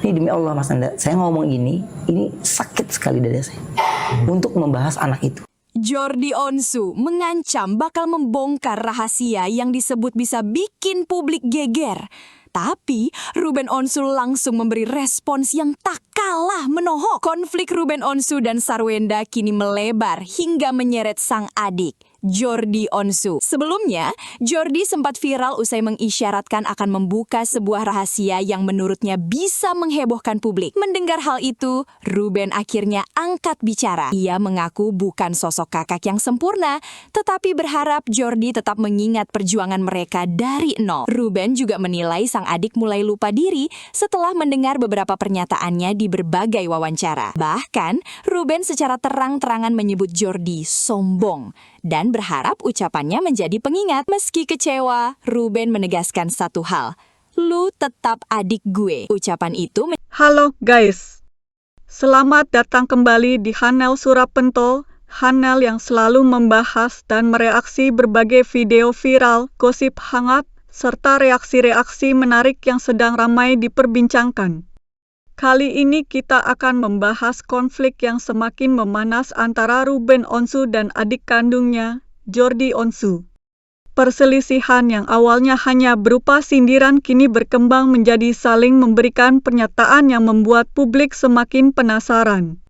Ini demi Allah Mas Anda, saya ngomong ini sakit sekali dada saya untuk membahas anak itu. Jordi Onsu mengancam bakal membongkar rahasia yang disebut bisa bikin publik geger. Tapi Ruben Onsu langsung memberi respons yang tak kalah menohok. Konflik Ruben Onsu dan Sarwenda kini melebar hingga menyeret sang adik, Jordi Onsu. Sebelumnya, Jordi sempat viral usai mengisyaratkan akan membuka sebuah rahasia yang menurutnya bisa menghebohkan publik. Mendengar hal itu, Ruben akhirnya angkat bicara. Ia mengaku bukan sosok kakak yang sempurna, tetapi berharap Jordi tetap mengingat perjuangan mereka dari nol. Ruben juga menilai sang adik mulai lupa diri setelah mendengar beberapa pernyataannya di berbagai wawancara. Bahkan, Ruben secara terang-terangan menyebut Jordi sombong dan berharap ucapannya menjadi pengingat. Meski kecewa, Ruben menegaskan satu hal, "Lu tetap adik gue." Ucapan itu Halo guys, selamat datang kembali di Hanel Surapento, Hanel yang selalu membahas dan mereaksi berbagai video viral, gosip hangat, serta reaksi-reaksi menarik yang sedang ramai diperbincangkan. Kali ini kita akan membahas konflik yang semakin memanas antara Ruben Onsu dan adik kandungnya, Jordi Onsu. Perselisihan yang awalnya hanya berupa sindiran kini berkembang menjadi saling memberikan pernyataan yang membuat publik semakin penasaran.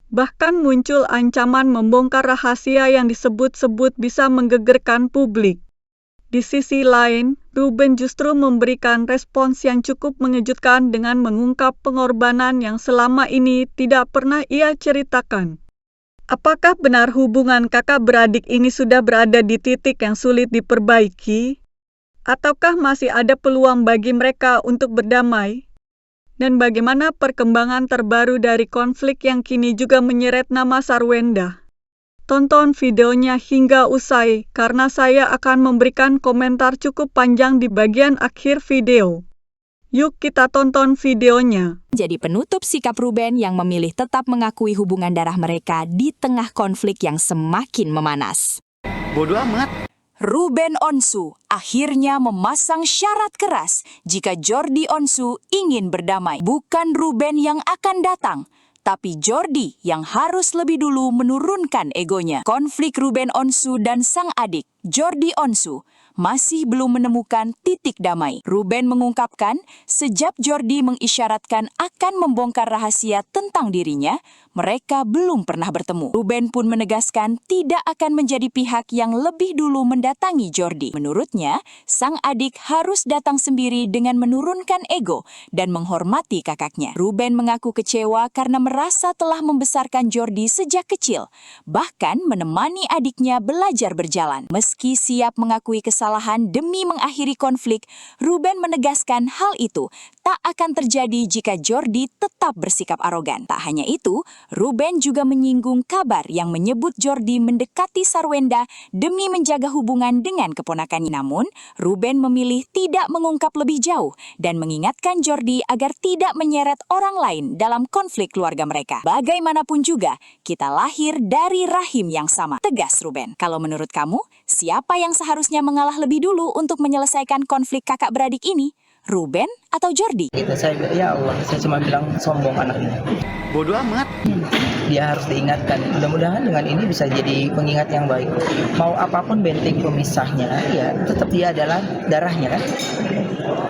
Bahkan muncul ancaman membongkar rahasia yang disebut-sebut bisa menggegerkan publik. Di sisi lain, Ruben justru memberikan respons yang cukup mengejutkan dengan mengungkap pengorbanan yang selama ini tidak pernah ia ceritakan. Apakah benar hubungan kakak beradik ini sudah berada di titik yang sulit diperbaiki? Ataukah masih ada peluang bagi mereka untuk berdamai? Dan bagaimana perkembangan terbaru dari konflik yang kini juga menyeret nama Sarwenda? Tonton videonya hingga usai karena saya akan memberikan komentar cukup panjang di bagian akhir video. Yuk kita tonton videonya. jadi penutup sikap Ruben yang memilih tetap mengakui hubungan darah mereka di tengah konflik yang semakin memanas. Bodoh amat. Ruben Onsu akhirnya memasang syarat keras jika Jordi Onsu ingin berdamai. Bukan Ruben yang akan datang, tapi Jordi yang harus lebih dulu menurunkan egonya. Konflik Ruben Onsu dan sang adik, Jordi Onsu, masih belum menemukan titik damai. Ruben mengungkapkan, sejak Jordi mengisyaratkan akan membongkar rahasia tentang dirinya, mereka belum pernah bertemu. Ruben pun menegaskan tidak akan menjadi pihak yang lebih dulu mendatangi Jordi. Menurutnya, sang adik harus datang sendiri dengan menurunkan ego dan menghormati kakaknya. Ruben mengaku kecewa karena merasa telah membesarkan Jordi sejak kecil, bahkan menemani adiknya belajar berjalan. Meski siap mengakui kesalahan demi mengakhiri konflik, Ruben menegaskan hal itu tak akan terjadi jika Jordi tetap bersikap arogan. Tak hanya itu, Ruben juga menyinggung kabar yang menyebut Jordi mendekati Sarwenda demi menjaga hubungan dengan keponakannya. Namun, Ruben memilih tidak mengungkap lebih jauh dan mengingatkan Jordi agar tidak menyeret orang lain dalam konflik keluarga mereka. Bagaimanapun juga, kita lahir dari rahim yang sama, tegas Ruben. Kalau menurut kamu, siapa yang seharusnya mengalah lebih dulu untuk menyelesaikan konflik kakak beradik ini? Ruben atau Jordi? Itu saya, ya Allah, saya cuma bilang sombong anaknya. Bodoh amat. Dia harus diingatkan. Mudah-mudahan dengan ini bisa jadi pengingat yang baik. Mau apapun benteng pemisahnya, ya tetap dia adalah darahnya kan?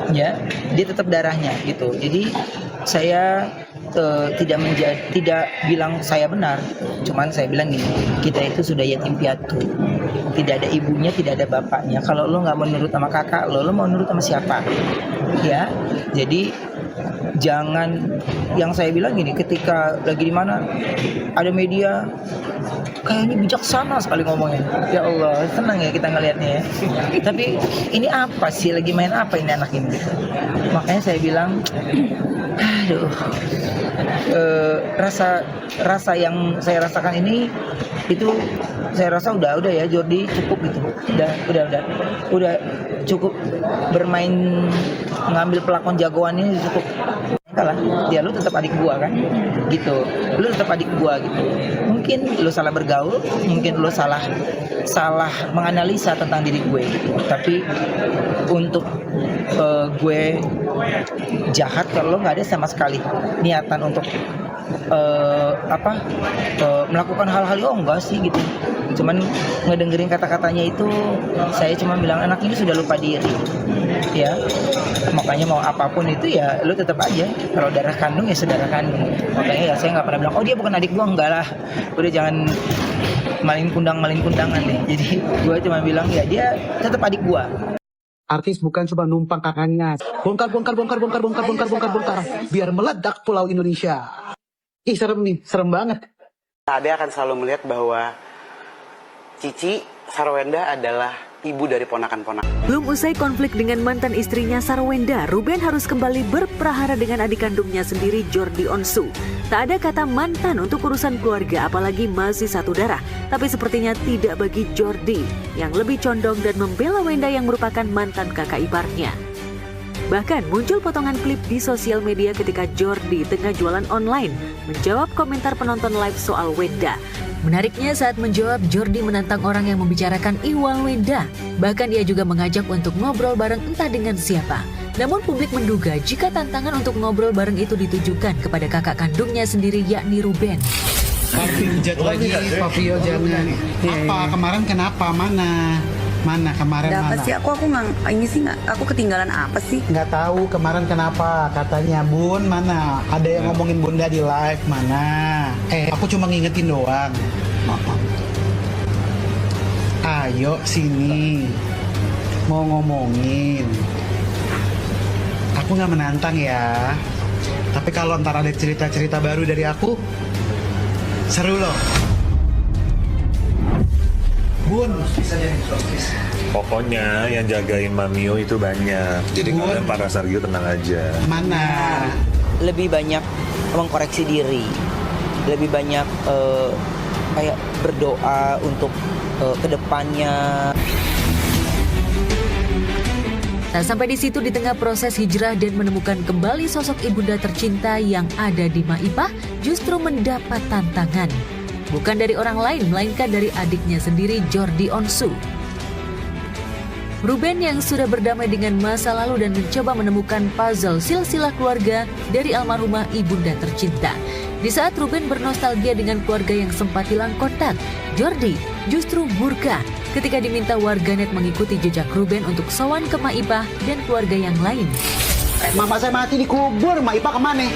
Ya, dia tetap darahnya gitu. Jadi saya tidak bilang saya benar, cuman saya bilang gini, kita itu sudah yatim piatu, tidak ada ibunya, tidak ada bapaknya. Kalau lo nggak menurut sama kakak lo mau nurut sama siapa? Ya, jadi jangan, yang saya bilang gini, ketika lagi di mana ada media kayaknya bijaksana sekali ngomongnya, ya Allah, senang ya kita ngelihatnya ya. Tapi ini apa sih, lagi main apa ini anak ini gitu. Makanya saya bilang, aduh, rasa yang saya rasakan ini itu saya rasa udah ya Jordi cukup gitu, udah cukup bermain ngambil pelakon jagoan ini cukup. Lah, dia lu tetap adik gua kan, gitu. Lu tetap adik gua gitu. Mungkin lu salah bergaul, mungkin lu salah menganalisa tentang diri gue gitu. Tapi untuk gue jahat kalau lo nggak ada sama sekali niatan untuk melakukan hal-hal. Oh enggak sih gitu, cuman ngedengerin kata-katanya itu saya cuma bilang anak ini sudah lupa diri ya, makanya mau apapun itu ya lu tetap aja, kalau darah kandung ya saudara kandung. Makanya ya saya nggak pernah bilang oh dia bukan adik gua, enggak lah, udah jangan malin kundangan deh. Jadi gua cuma bilang ya dia tetap adik gua. Artis bukan cuma numpang kakaknya. Bongkar. Biar meledak pulau Indonesia. Ih serem nih, serem banget. Ade akan selalu melihat bahwa Cici Sarwenda adalah ibu dari ponakan-ponakan. Belum usai konflik dengan mantan istrinya Sarwenda, Ruben harus kembali berprahara dengan adik kandungnya sendiri Jordi Onsu. Tak ada kata mantan untuk urusan keluarga, apalagi masih satu darah. Tapi sepertinya tidak bagi Jordi, yang lebih condong dan membela Wenda yang merupakan mantan kakak iparnya. Bahkan muncul potongan klip di sosial media ketika Jordi tengah jualan online, menjawab komentar penonton live soal Wenda. Menariknya saat menjawab, Jordi menantang orang yang membicarakan ihwal Wenda. Bahkan ia juga mengajak untuk ngobrol bareng entah dengan siapa. Namun publik menduga jika tantangan untuk ngobrol bareng itu ditujukan kepada kakak kandungnya sendiri yakni Ruben. Papio jangan. Apa kemarin kenapa? Mana kemarin Ada apa mana? sih? Aku nggak. Aku ketinggalan apa sih? Nggak tahu kemarin kenapa katanya Bun mana? Ada yang ngomongin Bunda di live mana? Aku cuma ngingetin doang. Ayo sini, mau ngomongin. Aku nggak menantang ya. Tapi kalau ntar ada cerita-cerita baru dari aku, seru loh. Bun, bisa jadi please. Pokoknya yang jagain Mamio itu banyak. Jadi kalian para Sargio tenang aja. Mana? Lebih banyak mengkoreksi diri, lebih banyak kayak berdoa untuk kedepannya. Tak sampai di situ, di tengah proses hijrah dan menemukan kembali sosok ibunda tercinta yang ada di Maipah, justru mendapat tantangan. Bukan dari orang lain, melainkan dari adiknya sendiri, Jordi Onsu. Ruben yang sudah berdamai dengan masa lalu dan mencoba menemukan puzzle silsilah keluarga dari almarhumah ibunda tercinta. Di saat Ruben bernostalgia dengan keluarga yang sempat hilang kontak, Jordi justru murka ketika diminta warganet mengikuti jejak Ruben untuk sowan ke Maipah dan keluarga yang lain. Mama saya mati dikubur, Maipah kemana?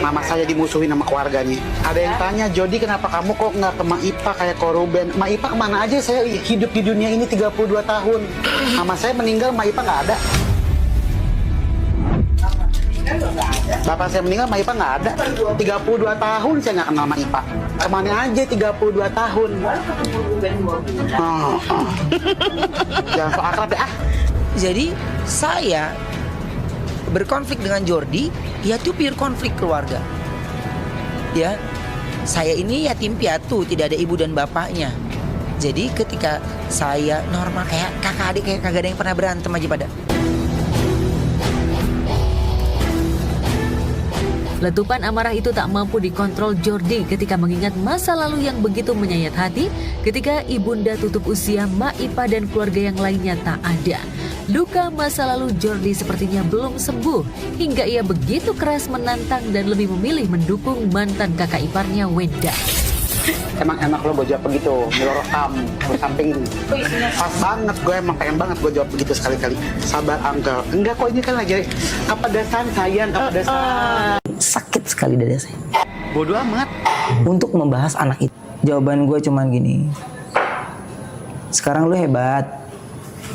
Mama saya dimusuhin sama keluarganya. Ada yang tanya, Jody kenapa kamu kok nggak ke Maipah kayak ke Ruben? Maipah kemana aja? Saya hidup di dunia ini 32 tahun. Mama saya meninggal, Maipah nggak ada. Bapak saya meninggal, Maipah nggak ada. 32 tahun saya nggak kenal Maipah. Kemana aja 32 tahun? Jangan so akrab ya. Jadi saya berkonflik dengan Jordi, ya itu pure konflik keluarga. Ya, saya ini yatim piatu, tidak ada ibu dan bapaknya. Jadi ketika saya normal kayak kakak adik, kayak kagak ada yang pernah berantem aja pada. Letupan amarah itu tak mampu dikontrol Jordi ketika mengingat masa lalu yang begitu menyayat hati ketika ibunda tutup usia, Maipah dan keluarga yang lainnya tak ada. Luka masa lalu Jordi sepertinya belum sembuh hingga ia begitu keras menantang dan lebih memilih mendukung mantan kakak iparnya Wenda. Emang enak lo gue jawab begitu, ngelorekam, samping. Pas banget, gue emang pengen banget gue jawab begitu sekali-kali. Sabar Uncle. Enggak kok, ini kan lagi kepedesan sayang, kepedesan. Sakit sekali dada saya Bodoh amat. untuk membahas anak itu. Jawaban gue cuman gini, sekarang lu hebat,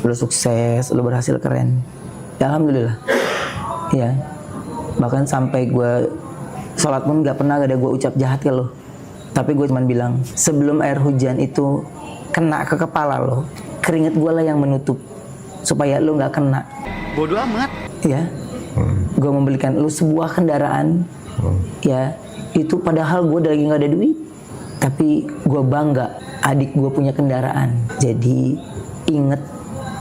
lu sukses, lu berhasil keren, ya alhamdulillah. Ya, bahkan sampai gue sholat pun gak pernah ada gue ucap jahat ke lo. Tapi gue cuman bilang, sebelum air hujan itu kena ke kepala lo, keringet gue lah yang menutup supaya lo gak kena. Bodoh amat. Ya, gue membelikan lo sebuah kendaraan. Ya, itu padahal gue lagi gak ada duit, tapi gue bangga adik gue punya kendaraan. Jadi inget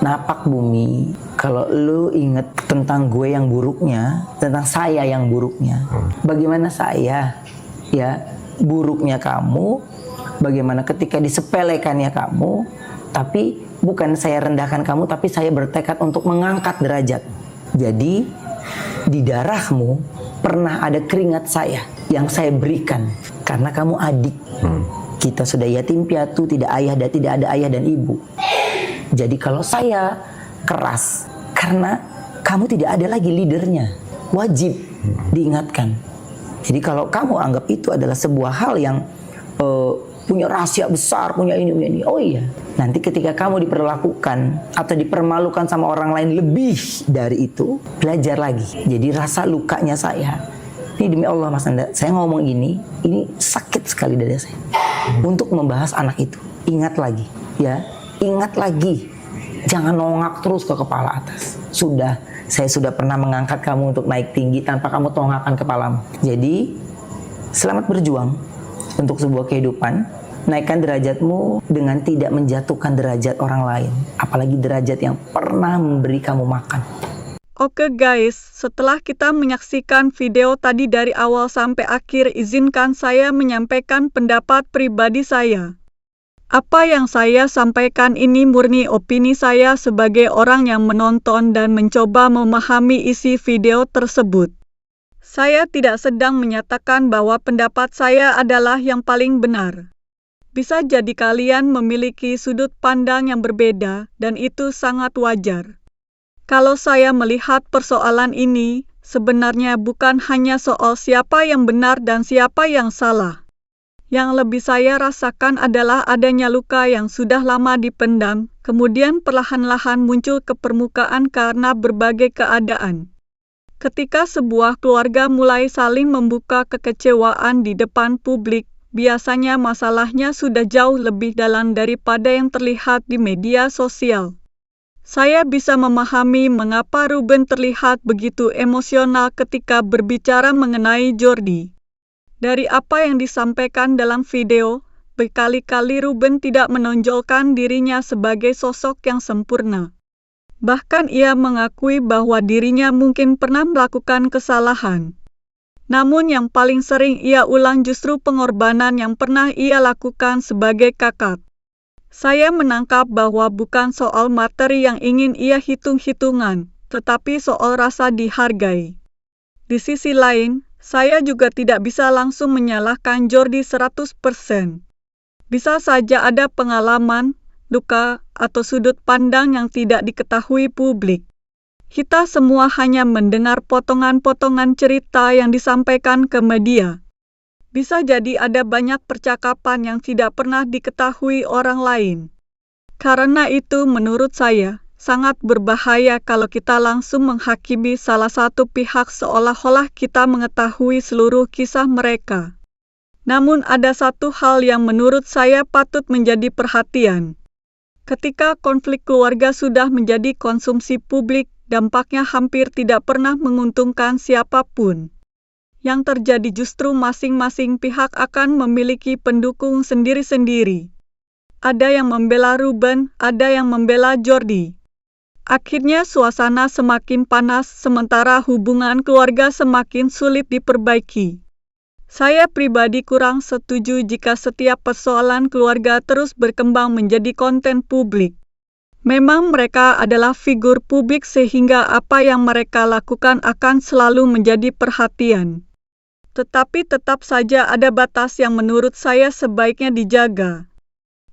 napak bumi, kalau lo inget tentang gue yang buruknya, tentang saya yang buruknya, bagaimana saya, ya buruknya kamu, bagaimana ketika disepelekannya kamu, tapi bukan saya rendahkan kamu, tapi saya bertekad untuk mengangkat derajat. Jadi Di darahmu pernah ada keringat saya yang saya berikan karena kamu adik. Kita sudah yatim piatu, tidak ada ayah dan ibu. Jadi kalau saya keras karena kamu tidak ada lagi leadernya, wajib diingatkan. Jadi kalau kamu anggap itu adalah sebuah hal yang punya rahasia besar, punya ini, oh iya, nanti ketika kamu diperlakukan atau dipermalukan sama orang lain lebih dari itu, belajar lagi. Jadi rasa lukanya saya, ini demi Allah Mas Anda, saya ngomong ini sakit sekali dada saya. Untuk membahas anak itu, ingat lagi, ya, ingat lagi, jangan nongak terus ke kepala atas. Saya sudah pernah mengangkat kamu untuk naik tinggi tanpa kamu tongakkan kepalamu. Jadi, selamat berjuang untuk sebuah kehidupan. Naikkan derajatmu dengan tidak menjatuhkan derajat orang lain. Apalagi derajat yang pernah memberi kamu makan. Oke guys, setelah kita menyaksikan video tadi dari awal sampai akhir, izinkan saya menyampaikan pendapat pribadi saya. Apa yang saya sampaikan ini murni opini saya sebagai orang yang menonton dan mencoba memahami isi video tersebut. Saya tidak sedang menyatakan bahwa pendapat saya adalah yang paling benar. Bisa jadi kalian memiliki sudut pandang yang berbeda dan itu sangat wajar. Kalau saya melihat persoalan ini, sebenarnya bukan hanya soal siapa yang benar dan siapa yang salah. Yang lebih saya rasakan adalah adanya luka yang sudah lama dipendam, kemudian perlahan-lahan muncul ke permukaan karena berbagai keadaan. Ketika sebuah keluarga mulai saling membuka kekecewaan di depan publik, biasanya masalahnya sudah jauh lebih dalam daripada yang terlihat di media sosial. Saya bisa memahami mengapa Ruben terlihat begitu emosional ketika berbicara mengenai Jordi. Dari apa yang disampaikan dalam video, berkali-kali Ruben tidak menonjolkan dirinya sebagai sosok yang sempurna. Bahkan ia mengakui bahwa dirinya mungkin pernah melakukan kesalahan. Namun yang paling sering ia ulang justru pengorbanan yang pernah ia lakukan sebagai kakak. Saya menangkap bahwa bukan soal materi yang ingin ia hitung-hitungan, tetapi soal rasa dihargai. Di sisi lain, saya juga tidak bisa langsung menyalahkan Jordi 100%. Bisa saja ada pengalaman, luka, atau sudut pandang yang tidak diketahui publik. Kita semua hanya mendengar potongan-potongan cerita yang disampaikan ke media. Bisa jadi ada banyak percakapan yang tidak pernah diketahui orang lain. Karena itu menurut saya, sangat berbahaya kalau kita langsung menghakimi salah satu pihak seolah-olah kita mengetahui seluruh kisah mereka. Namun ada satu hal yang menurut saya patut menjadi perhatian. Ketika konflik keluarga sudah menjadi konsumsi publik, dampaknya hampir tidak pernah menguntungkan siapapun. Yang terjadi justru masing-masing pihak akan memiliki pendukung sendiri-sendiri. Ada yang membela Ruben, ada yang membela Jordi. Akhirnya suasana semakin panas sementara hubungan keluarga semakin sulit diperbaiki. Saya pribadi kurang setuju jika setiap persoalan keluarga terus berkembang menjadi konten publik. Memang mereka adalah figur publik sehingga apa yang mereka lakukan akan selalu menjadi perhatian. Tetapi tetap saja ada batas yang menurut saya sebaiknya dijaga.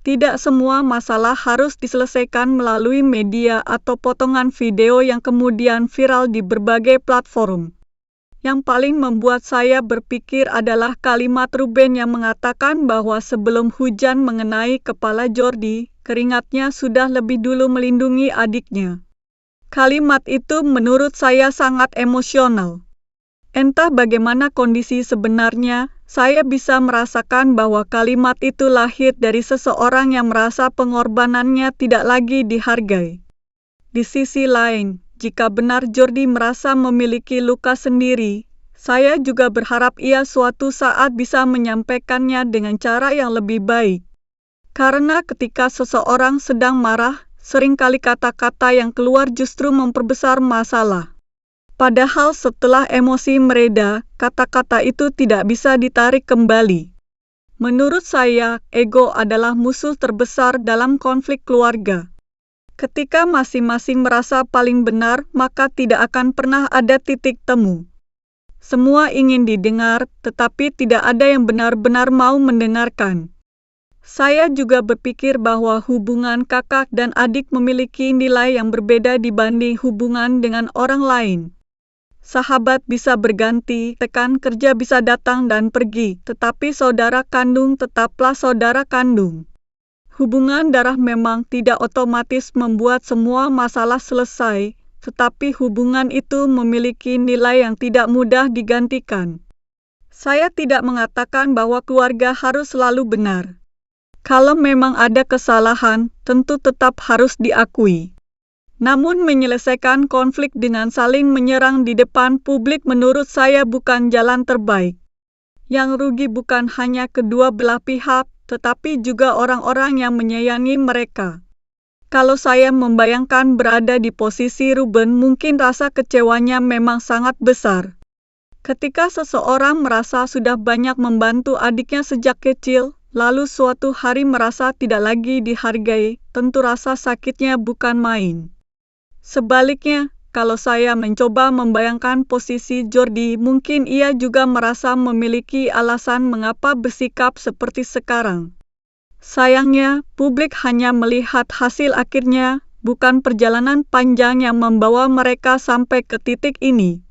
Tidak semua masalah harus diselesaikan melalui media atau potongan video yang kemudian viral di berbagai platform. Yang paling membuat saya berpikir adalah kalimat Ruben yang mengatakan bahwa sebelum hujan mengenai kepala Jordi, keringatnya sudah lebih dulu melindungi adiknya. Kalimat itu menurut saya sangat emosional. Entah bagaimana kondisi sebenarnya, saya bisa merasakan bahwa kalimat itu lahir dari seseorang yang merasa pengorbanannya tidak lagi dihargai. Di sisi lain, jika benar Jordi merasa memiliki luka sendiri, saya juga berharap ia suatu saat bisa menyampaikannya dengan cara yang lebih baik. Karena ketika seseorang sedang marah, seringkali kata-kata yang keluar justru memperbesar masalah. Padahal setelah emosi mereda, kata-kata itu tidak bisa ditarik kembali. Menurut saya, ego adalah musuh terbesar dalam konflik keluarga. Ketika masing-masing merasa paling benar, maka tidak akan pernah ada titik temu. Semua ingin didengar, tetapi tidak ada yang benar-benar mau mendengarkan. Saya juga berpikir bahwa hubungan kakak dan adik memiliki nilai yang berbeda dibanding hubungan dengan orang lain. Sahabat bisa berganti, rekan kerja bisa datang dan pergi, tetapi saudara kandung tetaplah saudara kandung. Hubungan darah memang tidak otomatis membuat semua masalah selesai, tetapi hubungan itu memiliki nilai yang tidak mudah digantikan. Saya tidak mengatakan bahwa keluarga harus selalu benar. Kalau memang ada kesalahan, tentu tetap harus diakui. Namun menyelesaikan konflik dengan saling menyerang di depan publik menurut saya bukan jalan terbaik. Yang rugi bukan hanya kedua belah pihak, tetapi juga orang-orang yang menyayangi mereka. Kalau saya membayangkan berada di posisi Ruben, mungkin rasa kecewanya memang sangat besar. Ketika seseorang merasa sudah banyak membantu adiknya sejak kecil, lalu suatu hari merasa tidak lagi dihargai, tentu rasa sakitnya bukan main. Sebaliknya, kalau saya mencoba membayangkan posisi Jordi, mungkin ia juga merasa memiliki alasan mengapa bersikap seperti sekarang. Sayangnya, publik hanya melihat hasil akhirnya, bukan perjalanan panjang yang membawa mereka sampai ke titik ini.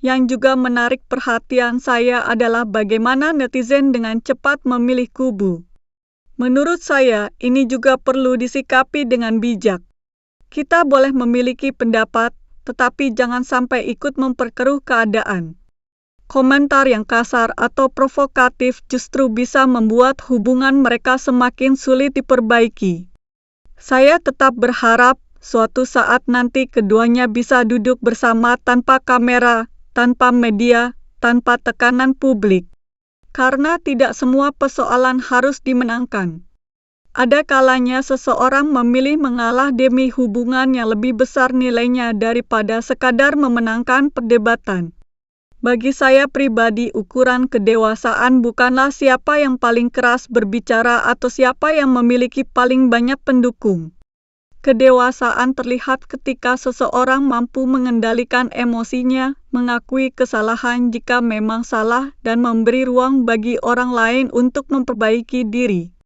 Yang juga menarik perhatian saya adalah bagaimana netizen dengan cepat memilih kubu. Menurut saya, ini juga perlu disikapi dengan bijak. Kita boleh memiliki pendapat, tetapi jangan sampai ikut memperkeruh keadaan. Komentar yang kasar atau provokatif justru bisa membuat hubungan mereka semakin sulit diperbaiki. Saya tetap berharap suatu saat nanti keduanya bisa duduk bersama tanpa kamera, tanpa media, tanpa tekanan publik. Karena tidak semua persoalan harus dimenangkan. Ada kalanya seseorang memilih mengalah demi hubungan yang lebih besar nilainya daripada sekadar memenangkan perdebatan. Bagi saya pribadi, ukuran kedewasaan bukanlah siapa yang paling keras berbicara atau siapa yang memiliki paling banyak pendukung. Kedewasaan terlihat ketika seseorang mampu mengendalikan emosinya, mengakui kesalahan jika memang salah, dan memberi ruang bagi orang lain untuk memperbaiki diri.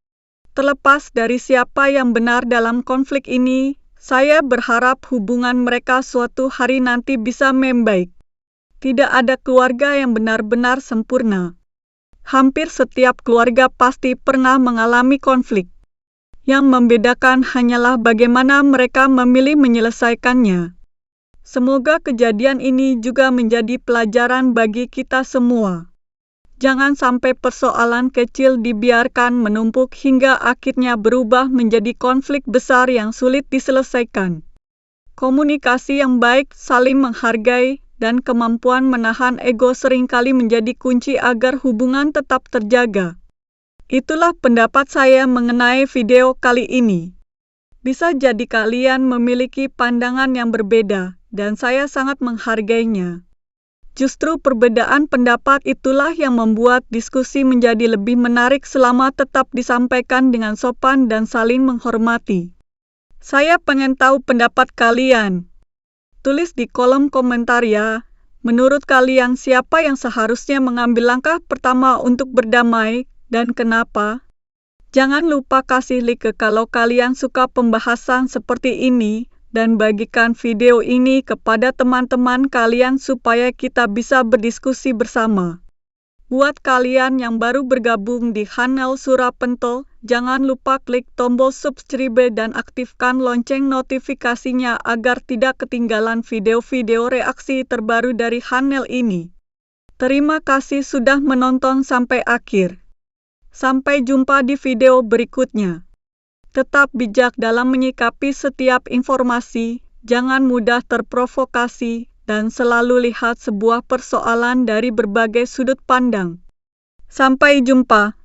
Terlepas dari siapa yang benar dalam konflik ini, saya berharap hubungan mereka suatu hari nanti bisa membaik. Tidak ada keluarga yang benar-benar sempurna. Hampir setiap keluarga pasti pernah mengalami konflik. Yang membedakan hanyalah bagaimana mereka memilih menyelesaikannya. Semoga kejadian ini juga menjadi pelajaran bagi kita semua. Jangan sampai persoalan kecil dibiarkan menumpuk hingga akhirnya berubah menjadi konflik besar yang sulit diselesaikan. Komunikasi yang baik, saling menghargai, dan kemampuan menahan ego seringkali menjadi kunci agar hubungan tetap terjaga. Itulah pendapat saya mengenai video kali ini. Bisa jadi kalian memiliki pandangan yang berbeda, dan saya sangat menghargainya. Justru perbedaan pendapat itulah yang membuat diskusi menjadi lebih menarik selama tetap disampaikan dengan sopan dan saling menghormati. Saya pengen tahu pendapat kalian. Tulis di kolom komentar ya. Menurut kalian siapa yang seharusnya mengambil langkah pertama untuk berdamai dan kenapa? Jangan lupa kasih like kalau kalian suka pembahasan seperti ini. Dan bagikan video ini kepada teman-teman kalian supaya kita bisa berdiskusi bersama. Buat kalian yang baru bergabung di channel Surapento, jangan lupa klik tombol subscribe dan aktifkan lonceng notifikasinya agar tidak ketinggalan video-video reaksi terbaru dari channel ini. Terima kasih sudah menonton sampai akhir. Sampai jumpa di video berikutnya. Tetap bijak dalam menyikapi setiap informasi, jangan mudah terprovokasi, dan selalu lihat sebuah persoalan dari berbagai sudut pandang. Sampai jumpa.